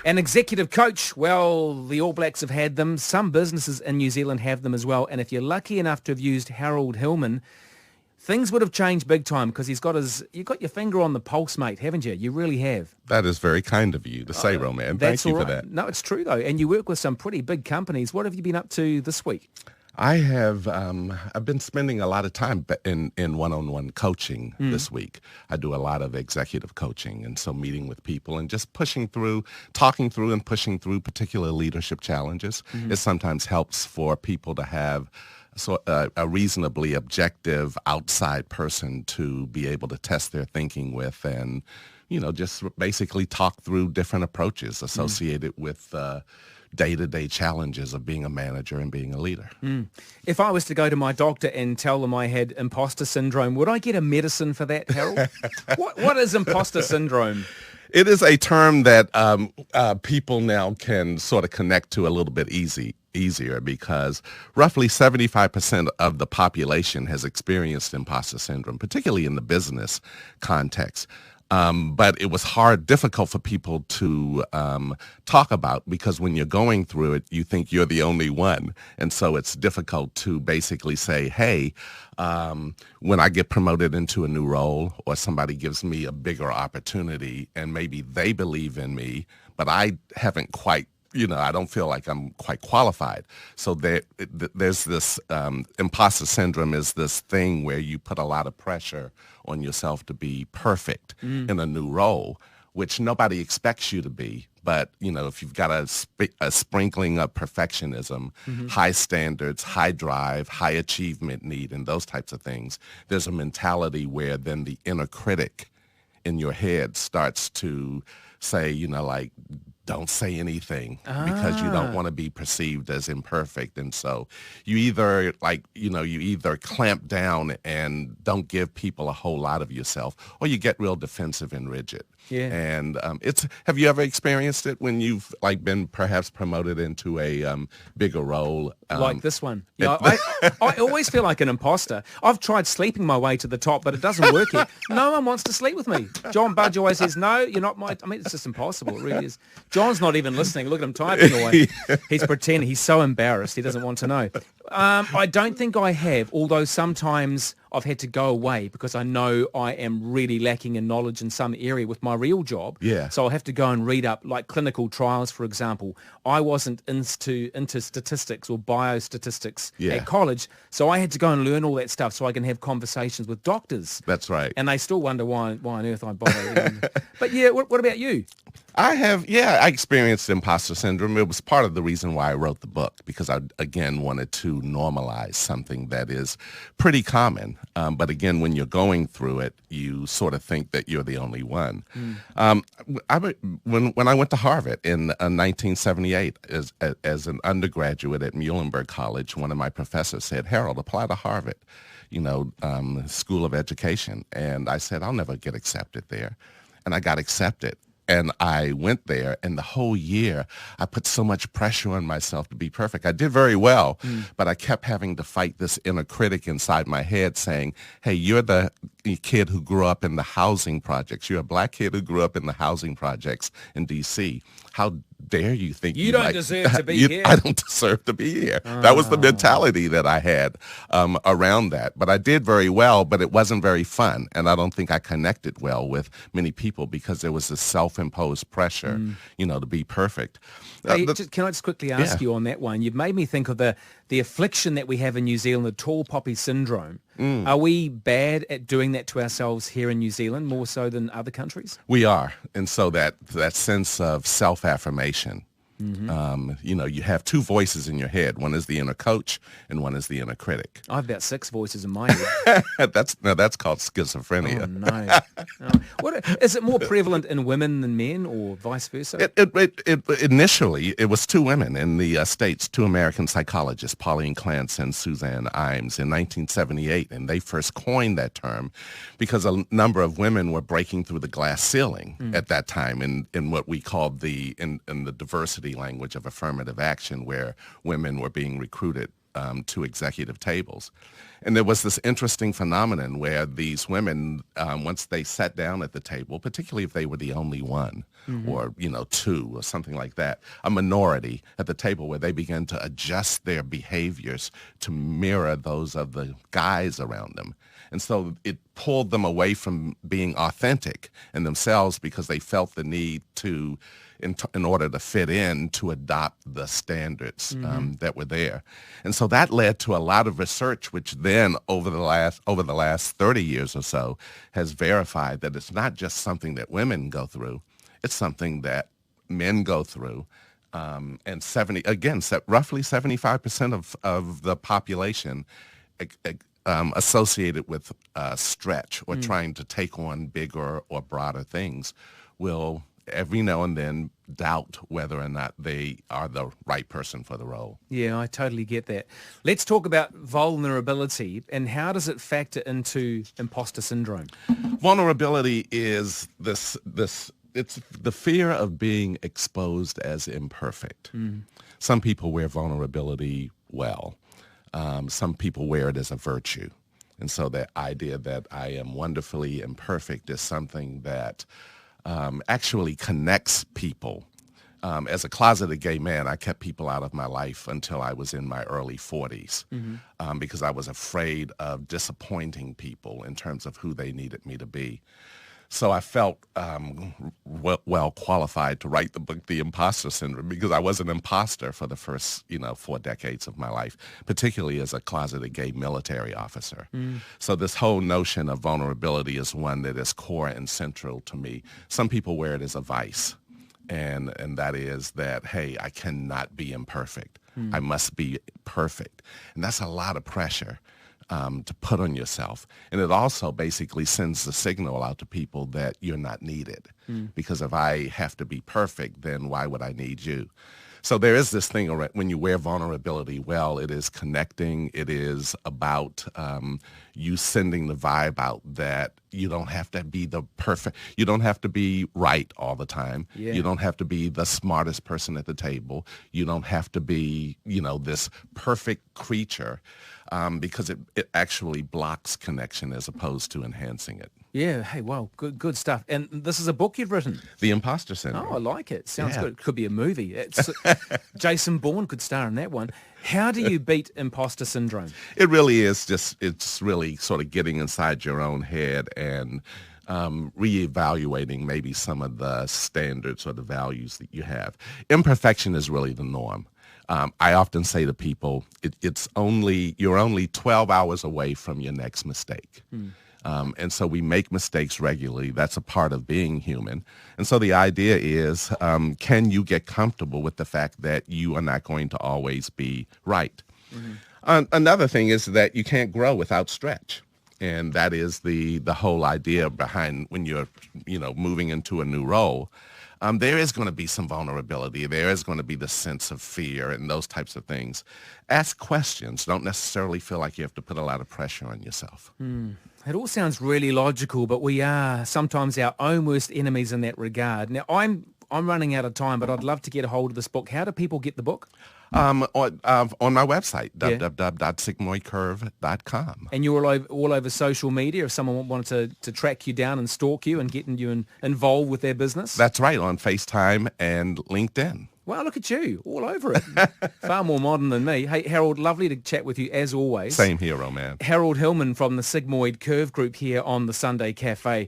An executive coach, well, the All Blacks have had them. Some businesses in New Zealand have them as well. And if you're lucky enough to have used Harold Hillman, things would have changed big time because you've got your finger on the pulse, mate, haven't you? You really have. That is very kind of you to say, Roman. Thank you for that. No, it's true, though. And you work with some pretty big companies. What have you been up to this week? I have. I've been spending a lot of time in one-on-one coaching this week. I do a lot of executive coaching, and so meeting with people and just talking through and pushing through particular leadership challenges. It sometimes helps for people to have a reasonably objective outside person to be able to test their thinking with, and just basically talk through different approaches associated with day-to-day challenges of being a manager and being a leader. If I was to go to my doctor and tell them I had imposter syndrome, would I get a medicine for that, Harold? What is imposter syndrome? It is a term that people now can sort of connect to a little bit easier because roughly 75% of the population has experienced imposter syndrome, particularly in the business context. But it was difficult for people to talk about because when you're going through it, you think you're the only one. And so it's difficult to basically say, hey, when I get promoted into a new role or somebody gives me a bigger opportunity and maybe they believe in me, but I haven't quite I don't feel like I'm quite qualified. So there's this imposter syndrome is this thing where you put a lot of pressure on yourself to be perfect in a new role, which nobody expects you to be. But, if you've got a sprinkling of perfectionism, high standards, high drive, high achievement need, and those types of things, there's a mentality where then the inner critic in your head starts to say, don't say anything because you don't want to be perceived as imperfect. And so you either clamp down and don't give people a whole lot of yourself, or you get real defensive and rigid. Yeah. And have you ever experienced it when you've been perhaps promoted into a bigger role? Like this one. Yeah, I always feel like an imposter. I've tried sleeping my way to the top, but it doesn't work yet. No one wants to sleep with me. John Budge always says, no, you're not it's just impossible. It really is. John's not even listening. Look at him typing away. He's pretending. He's so embarrassed. He doesn't want to know. I don't think I have, although sometimes I've had to go away because I know I am really lacking in knowledge in some area with my real job. Yeah. So I'll have to go and read up, like clinical trials, for example. I wasn't into statistics or biostatistics at college, so I had to go and learn all that stuff so I can have conversations with doctors. That's right. And they still wonder why on earth I bother. But yeah, what about you? I experienced imposter syndrome. It was part of the reason why I wrote the book, because I, again, wanted to normalize something that is pretty common. But again, when you're going through it, you sort of think that you're the only one. When I went to Harvard in 1978 as an undergraduate at Muhlenberg College, one of my professors said, Harold, apply to Harvard, School of Education. And I said, I'll never get accepted there. And I got accepted. And I went there, and the whole year, I put so much pressure on myself to be perfect. I did very well, but I kept having to fight this inner critic inside my head saying, hey, you're the kid who grew up in the housing projects. You're a black kid who grew up in the housing projects in D.C. How dare you think you don't deserve to be here? I don't deserve to be here. That was the mentality that I had around that. But I did very well, but it wasn't very fun. And I don't think I connected well with many people because there was this self-imposed pressure, to be perfect. Hey, can I just quickly ask you on that one? You've made me think of the affliction that we have in New Zealand, the tall poppy syndrome. Are we bad at doing that to ourselves here in New Zealand, more so than other countries? We are. And so that sense of self-affirmation, you have two voices in your head. One is the inner coach and one is the inner critic. I have about 6 voices in my head. That's called schizophrenia. Oh, no. Is it more prevalent in women than men or vice versa? Initially, it was 2 women in the States, 2 American psychologists, Pauline Clance and Suzanne Imes, in 1978. And they first coined that term because a number of women were breaking through the glass ceiling at that time in what we called in the diversity language of affirmative action, where women were being recruited to executive tables. And there was this interesting phenomenon where these women, once they sat down at the table, particularly if they were the only one, or, two or something like that, a minority at the table, where they began to adjust their behaviors to mirror those of the guys around them. And so it pulled them away from being authentic in themselves, because they felt the need to, in order to fit in, to adopt the standards that were there. And so that led to a lot of research, which then over the last 30 years or so has verified that it's not just something that women go through, it's something that men go through. And roughly 75% of the population associated with stretch or trying to take on bigger or broader things will every now and then doubt whether or not they are the right person for the role. Yeah, I totally get that. Let's talk about vulnerability, and how does it factor into imposter syndrome? Vulnerability is this it's the fear of being exposed as imperfect. Some people wear vulnerability well. Some people wear it as a virtue. And so the idea that I am wonderfully imperfect is something that actually connects people. As a closeted gay man, I kept people out of my life until I was in my early 40s because I was afraid of disappointing people in terms of who they needed me to be. So I felt well qualified to write the book, The Impostor Syndrome, because I was an imposter for the first, 4 decades of my life, particularly as a closeted gay military officer. So this whole notion of vulnerability is one that is core and central to me. Some people wear it as a vice, and that is that, hey, I cannot be imperfect. I must be perfect. And that's a lot of pressure to put on yourself. And it also basically sends the signal out to people that you're not needed. Because if I have to be perfect, then why would I need you? So there is this thing when you wear vulnerability well, it is connecting. It is about you sending the vibe out that you don't have to be you don't have to be right all the time. Yeah. You don't have to be the smartest person at the table. You don't have to be, this perfect creature, because it actually blocks connection as opposed to enhancing it. Yeah, hey, wow, good stuff. And this is a book you've written? The Impostor Syndrome. Oh, I like it. Sounds good. It could be a movie. Jason Bourne could star in that one. How do you beat imposter syndrome? It really is it's really sort of getting inside your own head and reevaluating maybe some of the standards or the values that you have. Imperfection is really the norm. I often say to people, you're only 12 hours away from your next mistake. And so we make mistakes regularly. That's a part of being human. And so the idea is, can you get comfortable with the fact that you are not going to always be right? Another thing is that you can't grow without stretch. And that is the whole idea behind when you're, moving into a new role. There is going to be some vulnerability. There is going to be the sense of fear and those types of things. Ask questions. Don't necessarily feel like you have to put a lot of pressure on yourself. It all sounds really logical, but we are sometimes our own worst enemies in that regard. Now, I'm running out of time, but I'd love to get a hold of this book. How do people get the book? On my website, www.sigmoidcurve.com. And you're all over social media if someone wanted to track you down and stalk you and getting you involved with their business? That's right, on FaceTime and LinkedIn. Wow, look at you, all over it. Far more modern than me. Hey, Harold, lovely to chat with you as always. Same here, Roman. Harold Hillman from the Sigmoid Curve Group here on the Sunday Cafe.